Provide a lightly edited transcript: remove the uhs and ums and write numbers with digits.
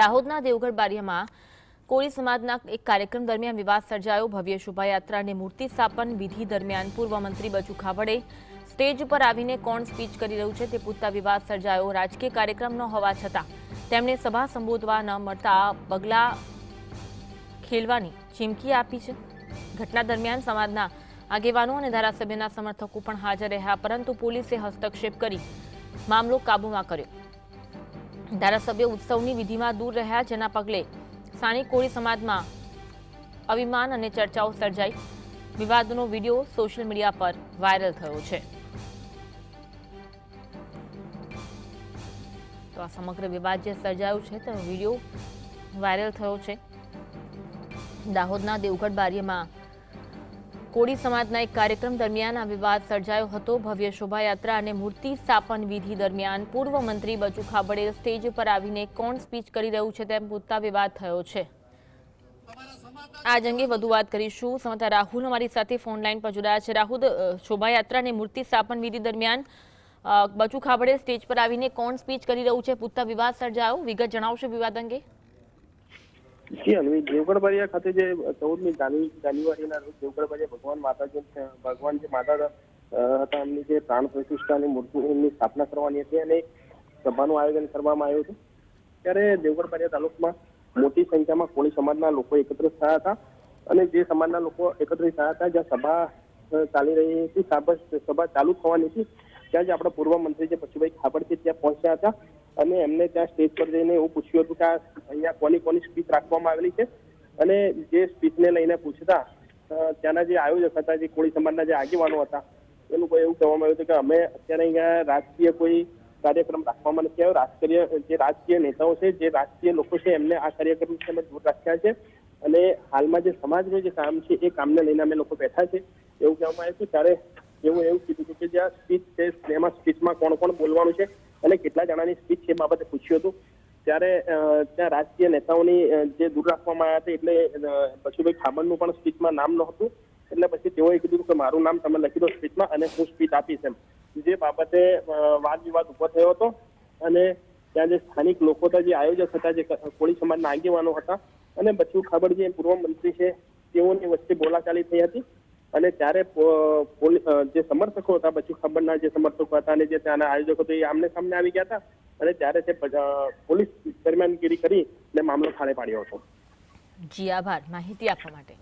દાહોદના દેવગઢ બારિયામાં કોળી સમાજના એક કાર્યક્રમ દરમિયાન વિવાદ સર્જાયો। ભવ્ય શોભાયાત્રા અને મૂર્તિ સ્થાપન વિધિ દરમિયાન પૂર્વ મંત્રી બચુ ખાબડે સ્ટેજ પર આવીને કોણ સ્પીચ કરી રહ્યું છે તે પૂછતા વિવાદ સર્જાયો। રાજકીય કાર્યક્રમ ન હોવા છતાં તેમણે સભા સંબોધવા ન મળતા પગલા ખેલવાની ચીમકી આપી છે। ઘટના દરમિયાન સમાજના આગેવાનો અને ધારાસભ્યના સમર્થકો પણ હાજર રહ્યા, પરંતુ પોલીસે હસ્તક્ષેપ કરી મામલો કાબૂમાં કર્યો। ધારાસભ્ય ઉત્સવની વિધિમાં દૂર રહ્યા, જેના પગલે સ્થાનિક કોળી સમાજમાં અભિમાન અને ચર્ચાઓ સર્જાઈ। વિવાદનો વિડીયો સોશિયલ મીડિયા પર વાયરલ થયો છે। તો આ સમગ્ર વિવાદ જે સર્જાયો છે તેનો વિડીયો વાયરલ થયો છે। દાહોદના દેવગઢ બારિયામાં કોળી સમાજના એક કાર્યક્રમ દરમિયાન આ વિવાદ સર્જાયો હતો। ભવ્ય શોભાયાત્રા અને મૂર્તિ સ્થાપન વિધિ દરમિયાન પૂર્વ મંત્રી બચુ ખાબડે સ્ટેજ પર આવીને કોણ સ્પીચ કરી રહ્યું છે તેમ પૂછતા વિવાદ થયો છે। આજ અંગે વધુ વાત કરીશું। સંવાદદાતા રાહુલ અમારી સાથે ફોન લાઈન પર જોડાયા છે। રાહુલ, શોભાયાત્રા અને મૂર્તિ સ્થાપન વિધિ દરમિયાન બચુ ખાબડે સ્ટેજ પર આવીને કોણ સ્પીચ કરી રહ્યું છે પૂછતા વિવાદ સર્જાયો, વિગત જણાવશો વિવાદ અંગે? જી અન્વી, દેવગઢ બારિયા ખાતે જે 14મી જાન્યુઆરીના રોજ દેવગઢ બારિયા ભગવાન જે માતા હતા એમની જે પ્રાણ પ્રતિષ્ઠાની મૂર્તિની સ્થાપના કરવાની હતી અને સભાનું આયોજન કરવામાં આવ્યું હતું। ત્યારે દેવગઢ બારિયા તાલુકામાં મોટી સંખ્યામાં કોળી સમાજના લોકો એકત્રિત થયા હતા અને જે સમાજના લોકો એકત્રિત થયા હતા, જ્યાં સભા ચાલી રહી હતી, સભા ચાલુ થવાની હતી, ત્યાં જ આપણા પૂર્વ મંત્રી જે બચુભાઈ ખાબડ છે ત્યાં પહોંચ્યા હતા અને એમને ત્યાં સ્ટેજ પર જઈને એવું પૂછ્યું હતું કે અહીંયા કોની સ્પીચ રાખવામાં આવેલી છે। અને જે સ્પીચને લઈને પૂછતા ત્યાંના જે આયોજક હતા, જે કોળી સમાજના જે આગેવાનો હતા, એ લોકો એવું કહેવામાં આવ્યું હતું કે અમે અત્યારે અહીંયા રાજકીય કોઈ કાર્યક્રમ રાખવામાં નથી આવ્યો। જે રાજકીય નેતાઓ છે, જે રાજકીય લોકો છે, એમને આ કાર્યક્રમથી અમે દૂર રાખ્યા છે અને હાલમાં જે સમાજનું જે કામ છે એ કામને લઈને અમે લોકો બેઠા છે એવું કહેવામાં આવ્યું હતું। ત્યારે એવું કીધું હતું કે જ્યાં સ્પીચ છે એમાં સ્પીચમાં કોણ કોણ બોલવાનું છે અને કેટલા જણાની સ્પીચ છે એ બાબતે પૂછ્યું હતું। ત્યારે ત્યાં રાજકીય નેતાઓની જે દૂર રાખવામાં આવ્યા હતા, એટલે બચુભાઈ ખાબડનું પણ સ્પીચમાં નામ નહોતું, એટલે પછી તેઓએ કીધું કે મારું નામ તમે લખી દો સ્પીચમાં અને હું સ્પીચ આપીશ એમ। જે બાબતે વાદ વિવાદ ઉભો થયો હતો અને ત્યાં જે સ્થાનિક લોકો હતા, જે આયોજક હતા, જે કોળી સમાજના આગેવાનો હતા અને બચુ ખાબડ જે પૂર્વ મંત્રી છે તેઓની વચ્ચે બોલાચાલી થઈ હતી અને ત્યારે જે સમર્થકો હતા, બચુ ખાબડના જે સમર્થકો હતા અને જે ત્યાંના આયોજકો હતા, એ આમને સામને આવી ગયા હતા અને ત્યારે તે પોલીસ દરમિયાનગીરી કરીને મામલો થાળે પાડ્યો હતો। જી આભાર માહિતી આપવા માટે।